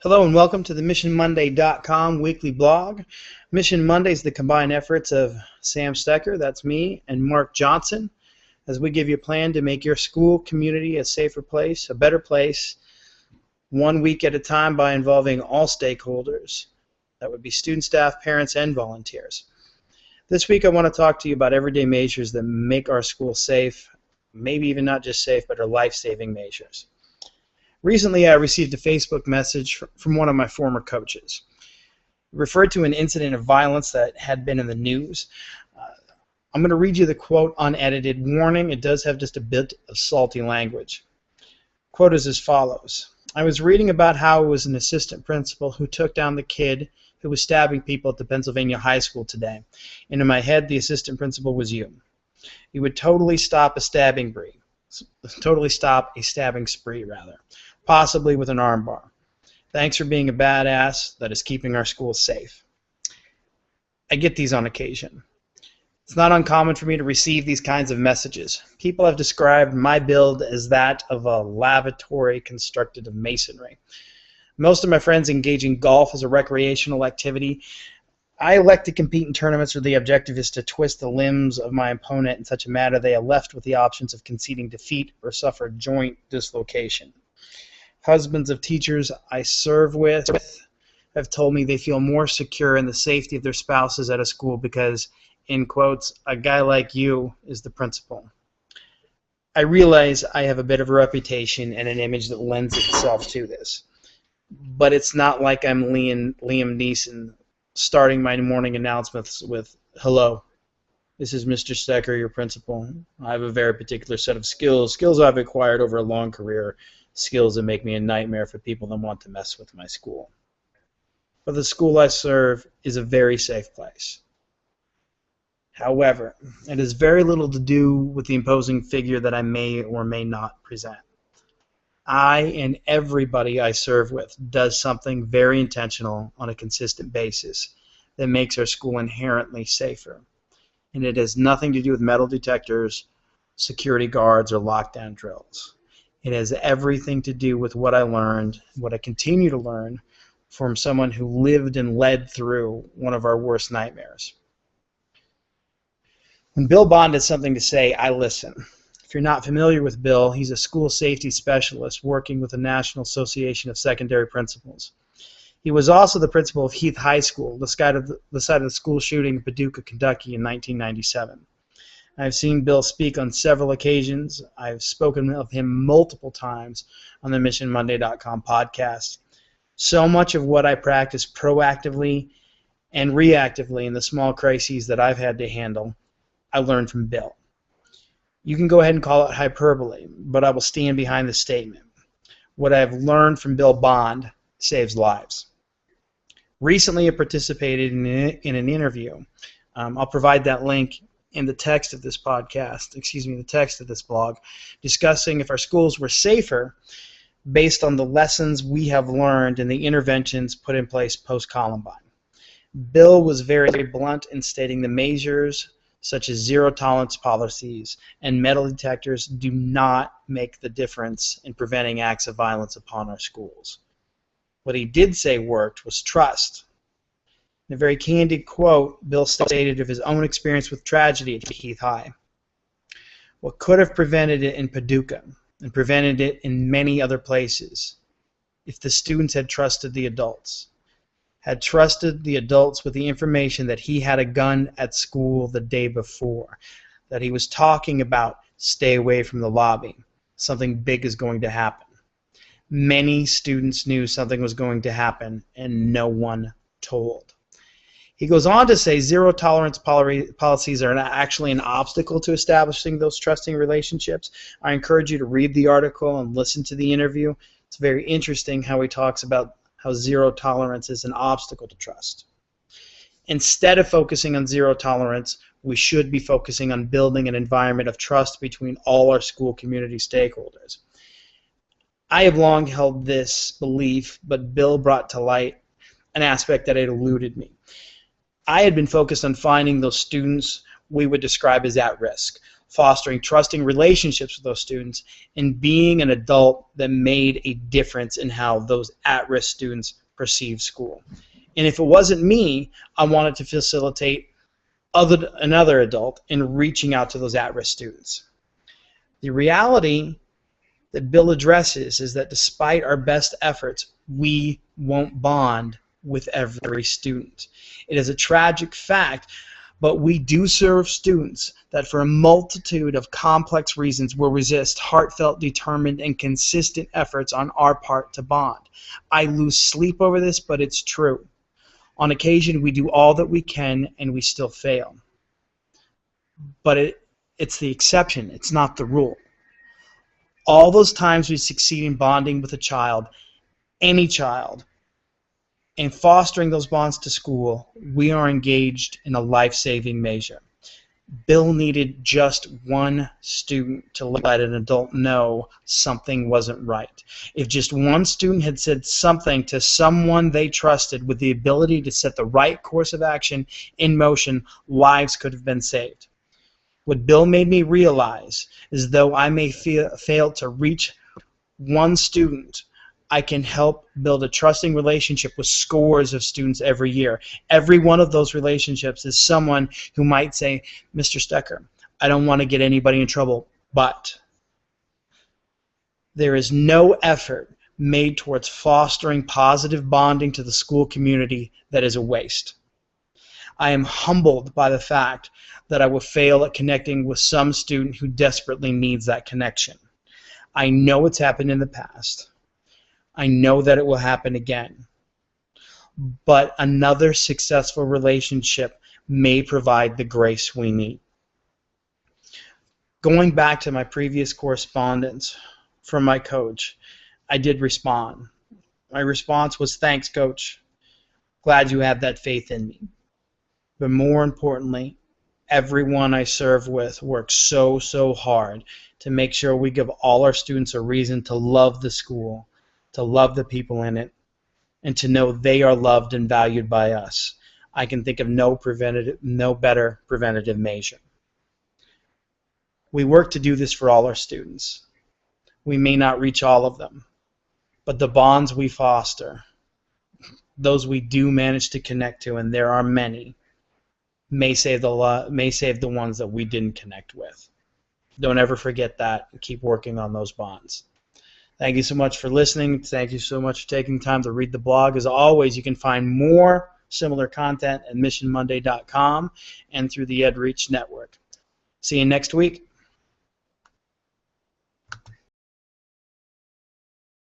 Hello and welcome to the MissionMonday.com weekly blog. Mission Monday is the combined efforts of Sam Stecher, that's me, and Mark Johnson, as we give you a plan to make your school community a safer place, a better place, 1 week at a time by involving all stakeholders. That would be students, staff, parents, and volunteers. This week I want to talk to you about everyday measures that make our school safe, maybe even not just safe, but are life-saving measures. Recently, I received a Facebook message from one of my former coaches. It referred to an incident of violence that had been in the news. I'm going to read you the quote unedited. Warning, it does have just a bit of salty language. Quote is as follows. I was reading about how it was an assistant principal who took down the kid who was stabbing people at the Pennsylvania high school today. And in my head, the assistant principal was you. You would totally stop a stabbing spree, possibly with an armbar. Thanks for being a badass that is keeping our schools safe. I get these on occasion. It's not uncommon for me to receive these kinds of messages. People have described my build as that of a lavatory constructed of masonry. Most of my friends engage in golf as a recreational activity. I elect to compete in tournaments where the objective is to twist the limbs of my opponent in such a manner they are left with the options of conceding defeat or suffer joint dislocation. Husbands of teachers I serve with have told me they feel more secure in the safety of their spouses at a school because, in quotes, a guy like you is the principal. I realize I have a bit of a reputation and an image that lends itself to this, but it's not like I'm Liam Neeson starting my morning announcements with, "Hello, this is Mr. Stecher, your principal. I have a very particular set of skills I've acquired over a long career, skills that make me a nightmare for people that want to mess with my school." But the school I serve is a very safe place. However, it has very little to do with the imposing figure that I may or may not present. I and everybody I serve with does something very intentional on a consistent basis that makes our school inherently safer. And it has nothing to do with metal detectors, security guards, or lockdown drills. It has everything to do with what I learned, what I continue to learn from someone who lived and led through one of our worst nightmares. When Bill Bond has something to say, I listen. If you're not familiar with Bill, he's a school safety specialist working with the National Association of Secondary Principals. He was also the principal of Heath High School, the site of the school shooting in Paducah, Kentucky in 1997. I've seen Bill speak on several occasions. I've spoken of him multiple times on the MissionMonday.com podcast. So much of what I practice proactively and reactively in the small crises that I've had to handle, I learned from Bill. You can go ahead and call it hyperbole, but I will stand behind the statement. What I've learned from Bill Bond saves lives. Recently, I participated in an interview. I'll provide that link in the text of this the text of this blog, discussing if our schools were safer based on the lessons we have learned and the interventions put in place post-Columbine. Bill was very blunt in stating the measures such as zero-tolerance policies and metal detectors do not make the difference in preventing acts of violence upon our schools. What he did say worked was trust. In a very candid quote, Bill stated of his own experience with tragedy at Heath High. What could have prevented it in Paducah and prevented it in many other places if the students had trusted the adults with the information that he had a gun at school the day before, that he was talking about stay away from the lobby, something big is going to happen. Many students knew something was going to happen and no one told. He goes on to say zero-tolerance policies are actually an obstacle to establishing those trusting relationships. I encourage you to read the article and listen to the interview. It's very interesting how he talks about how zero tolerance is an obstacle to trust. Instead of focusing on zero tolerance, we should be focusing on building an environment of trust between all our school community stakeholders. I have long held this belief, but Bill brought to light an aspect that had eluded me. I had been focused on finding those students we would describe as at risk, fostering trusting relationships with those students, and being an adult that made a difference in how those at-risk students perceive school. And if it wasn't me, I wanted to facilitate another adult in reaching out to those at-risk students. The reality that Bill addresses is that despite our best efforts, we won't bond with every student. It is a tragic fact, but we do serve students that for a multitude of complex reasons will resist heartfelt, determined, and consistent efforts on our part to bond. I lose sleep over this, but it's true. On occasion, we do all that we can, and we still fail. But it's the exception. It's not the rule. All those times we succeed in bonding with a child, any child, and fostering those bonds to school, we are engaged in a life-saving measure. Bill needed just one student to let an adult know something wasn't right. If just one student had said something to someone they trusted with the ability to set the right course of action in motion, lives could have been saved. What Bill made me realize is though I may fail to reach one student, I can help build a trusting relationship with scores of students every year. Every one of those relationships is someone who might say, Mr. Stecher, I don't want to get anybody in trouble, but there is no effort made towards fostering positive bonding to the school community that is a waste. I am humbled by the fact that I will fail at connecting with some student who desperately needs that connection. I know it's happened in the past. I know that it will happen again. But another successful relationship may provide the grace we need. Going back to my previous correspondence from my coach, I did respond. My response was, thanks, Coach. Glad you have that faith in me. But more importantly, everyone I serve with works so hard to make sure we give all our students a reason to love the school, to love the people in it, and to know they are loved and valued by us. I can think of no better preventative measure. We work to do this for all our students. We may not reach all of them, but the bonds we foster, those we do manage to connect to, and there are many, may save the ones that we didn't connect with. Don't ever forget that, and keep working on those bonds. Thank you so much for listening. Thank you so much for taking time to read the blog. As always, you can find more similar content at missionmonday.com and through the EdReach network. See you next week.